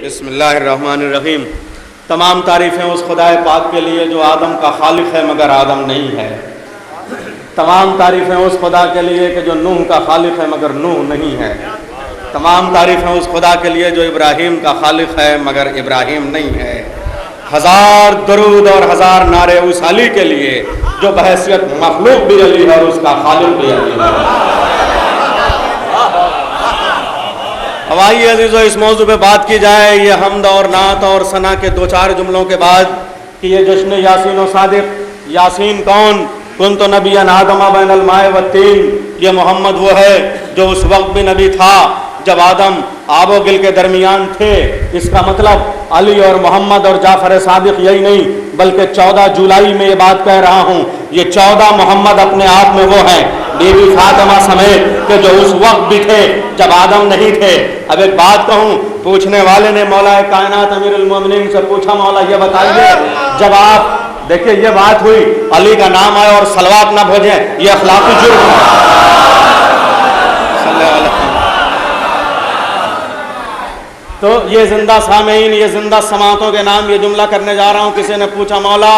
بسم اللہ الرحمن الرحیم۔ تمام تعریفیں اس خدائے پاک کے لیے جو آدم کا خالق ہے مگر آدم نہیں ہے۔ تمام تعریفیں اس خدا کے لیے کہ جو نوح کا خالق ہے مگر نوح نہیں ہے۔ تمام تعریفیں اس خدا کے لیے جو ابراہیم کا خالق ہے مگر ابراہیم نہیں ہے۔ ہزار درود اور ہزار نعرے اس علی کے لیے جو بحیثیت مخلوق بھی علی ہے اور اس کا خالق بھی علی ہے۔ ہوائی عزیزو، اس موضوع پہ بات کی جائے، یہ حمد اور نعت اور ثنا کے دو چار جملوں کے بعد کہ یہ جشن یاسین و صادق، یاسین کون؟ کنت نبیا آدم بین الماء والطین، یہ محمد وہ ہے جو اس وقت بھی نبی تھا جب آدم آب و گل کے درمیان تھے۔ اس کا مطلب علی اور محمد اور جعفر صادق یہی نہیں بلکہ 14 جولائی میں یہ بات کہہ رہا ہوں، یہ 14 محمد اپنے آپ میں وہ ہیں بی بی فاطمہ سمیت کہ جو اس وقت بھی تھے جب آدم نہیں تھے۔ اب ایک بات کہوں، پوچھنے والے نے مولا کائنات امیر المومنین سے پوچھا، مولا یہ بتائیے جب آپ دیکھیے یہ بات ہوئی علی کا نام آیا اور صلوات نہ بھیجیں، یہ اخلاقی جرم ہے۔ تو یہ زندہ سامعین، یہ زندہ سماعتوں کے نام یہ جملہ کرنے جا رہا ہوں۔ کسی نے پوچھا مولا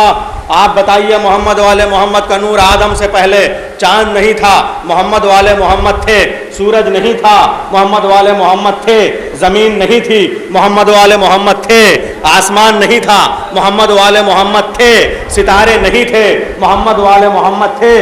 آپ بتائیے محمد والے محمد کا نور آدم سے پہلے چاند نہیں تھا، محمد والے محمد تھے، سورج نہیں تھا، محمد والے محمد تھے، زمین نہیں تھی، محمد والے محمد تھے، آسمان نہیں تھا، محمد والے محمد تھے، ستارے نہیں تھے، محمد والے محمد تھے،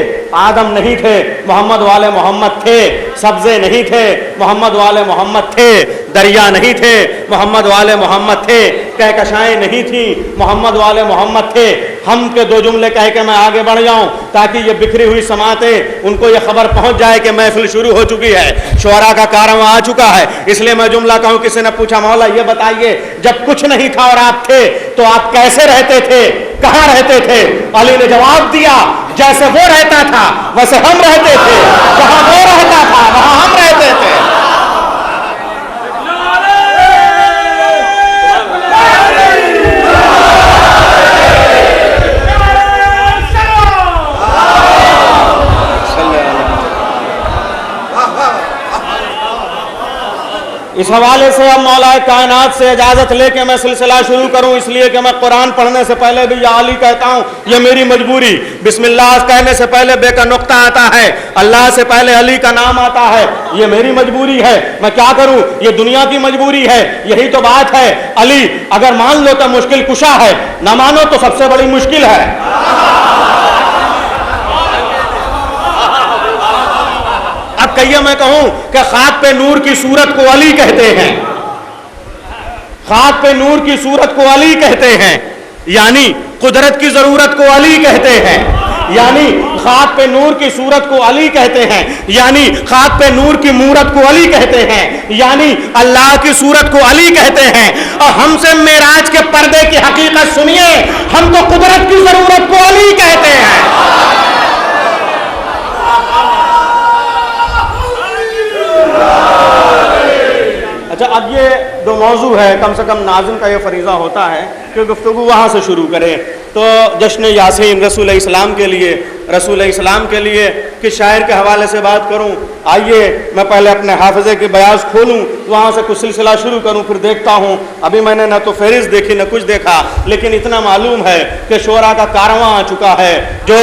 آدم نہیں تھے، محمد والے محمد تھے، سبزے نہیں تھے، محمد والے محمد تھے، دریا نہیں تھے، محمد والے محمد تھے، کہکشائیں نہیں تھیں، محمد والے محمد تھے۔ ہم کے دو جملے کہہ کے میں آگے بڑھ جاؤں تاکہ یہ بکھری ہوئی سماعتیں ان کو یہ خبر پہنچ جائے کہ محفل شروع ہو چکی ہے، شعراء کا کارواں آ چکا ہے۔ اس لیے میں جملہ کہوں، کسی نے پوچھا مولا یہ بتائیے جب کچھ نہیں تھا اور آپ تھے تو آپ کیسے رہتے تھے، کہاں رہتے تھے؟ علی نے جواب دیا جیسے وہ رہتا تھا ویسے ہم رہتے تھے، جہاں وہ رہتا تھا وہاں ہم رہتے تھے۔ اس حوالے سے اب مولا کائنات سے اجازت لے کے میں سلسلہ شروع کروں، اس لیے کہ میں قرآن پڑھنے سے پہلے بھی یا علی کہتا ہوں، یہ میری مجبوری۔ بسم اللہ کہنے سے پہلے بے کا نقطہ آتا ہے، اللہ سے پہلے علی کا نام آتا ہے، یہ میری مجبوری ہے، میں کیا کروں؟ یہ دنیا کی مجبوری ہے، یہی تو بات ہے۔ علی اگر مان لو تو مشکل کشا ہے، نہ مانو تو سب سے بڑی مشکل ہے۔ اب کہیے میں کہوں کہ خاک پہ نور کی صورت کو علی کہتے ہیں، خاک پہ نور کی صورت کو علی کہتے ہیں، یعنی قدرت کی ضرورت کو علی کہتے ہیں، یعنی خاک پہ نور کی صورت کو علی کہتے ہیں، یعنی خاک پہ نور کی مورت کو علی کہتے ہیں، یعنی اللہ کی صورت کو علی کہتے ہیں۔ اور ہم سے معراج کے پردے کی حقیقت سنیے، ہم تو قدرت کی ضرورت کو علی کہتے ہیں۔ اچھا اب یہ دو موضوع ہے، کم سے کم ناظم کا یہ فریضہ ہوتا ہے کہ گفتگو وہاں سے شروع کرے۔ تو جشن یاسین رسول اسلام کے لیے، رسول اسلام کے لیے کس شاعر کے حوالے سے بات کروں؟ آئیے میں پہلے اپنے حافظے کی بیاض کھولوں، وہاں سے کچھ سلسلہ شروع کروں، پھر دیکھتا ہوں۔ ابھی میں نے نہ تو فہرست دیکھی نہ کچھ دیکھا، لیکن اتنا معلوم ہے کہ شعراء کا کارواں آ چکا ہے جو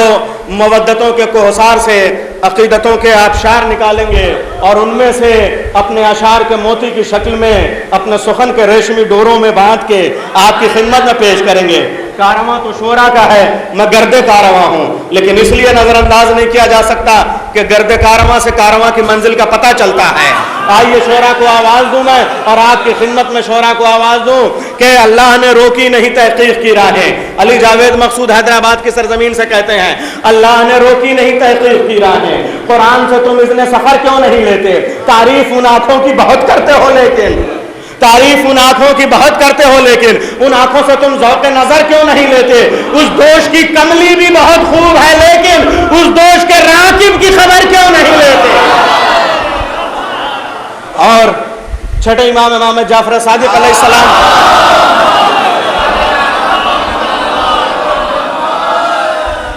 مودتوں کے کوہسار سے عقیدتوں کے آبشار نکالیں گے اور ان میں سے اپنے اشعار کے موتی کی شکل میں اپنے سخن کے ریشمی ڈوروں میں باندھ کے آپ کی خدمت میں پیش کریں گے۔ کارواں تو شعراء کا ہے، میں گرد کارواں ہوں، لیکن اس لیے نظر انداز نہیں کیا جا سکتا کہ گرد کارواں سے کارواں کی منزل کا پتہ چلتا ہے۔ آئیے شعراء کو آواز دوں میں اور آپ کی خدمت میں شعراء کو آواز دوں کہ اللہ نے روکی نہیں تحقیق کی راہیں۔ علی جاوید مقصود حیدرآباد کی سرزمین سے کہتے ہیں، اللہ نے روکی نہیں تحقیق کی راہیں، قرآن سے تم اذن سفر کیوں نہیں لیتے؟ تعریف ان آنکھوں کی بہت کرتے ہو لیکن تعریف ان آنکھوں کی بہت کرتے ہو لیکن ان آنکھوں سے تم ذوق نظر کیوں نہیں لیتے؟ اس دوش کی کملی بھی بہت خوب ہے لیکن اس دوش کے راکب کی خبر کیوں نہیں لیتے؟ اور چھٹے امام جعفر صادق علیہ السلام